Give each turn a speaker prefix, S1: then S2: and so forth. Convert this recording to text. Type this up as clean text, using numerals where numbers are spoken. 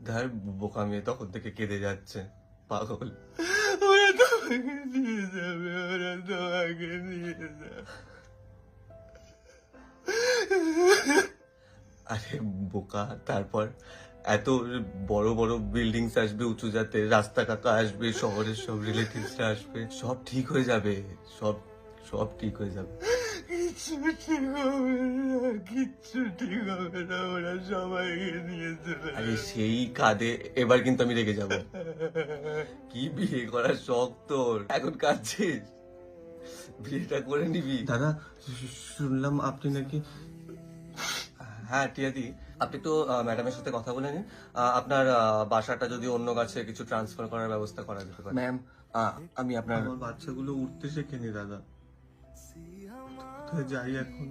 S1: ধার বোকা মেয়ে তখন থেকে কেঁদে যাচ্ছে, পাগল।
S2: ওরা তোমাকে নিয়ে যাবে, ওরা তোমাকে নিয়ে যাবে।
S1: আরে বোকা, তারপর এত বড় বড় বিল্ডিংস আসবে, উঁচু জাতের রাস্তা কাকা আসবে, শহরের সব রিলেটিভসরা আসবে, সব ঠিক হয়ে যাবে, সব সব ঠিক হয়ে যাবে।
S2: কিচ্ছু ঠিক হবে না, কিচ্ছু ঠিক হবে না, ওরা সবাইকে নিয়ে চলে
S1: আরে
S2: যাবে।
S1: সেই কাঁদে, এবার কিন্তু আমি রেগে যাব। কি বিয়ে করার শখ তোর, এখন কাঁদছিস? বিয়েটা করে নিবি। দাদা, শুনলাম আপনি নাকি... হ্যাঁ টিয়াদি, আপনি একটু ম্যাডামের সাথে কথা বলে নিন। আপনার বাসাটা যদি অন্য কাছে কিছু ট্রান্সফার করার ব্যবস্থা করা যেতে পারে। ম্যাম, আমি আপনার... আমার বাচ্চাগুলো উঠতে শেখেনি দাদা, কোথায় যাই এখন?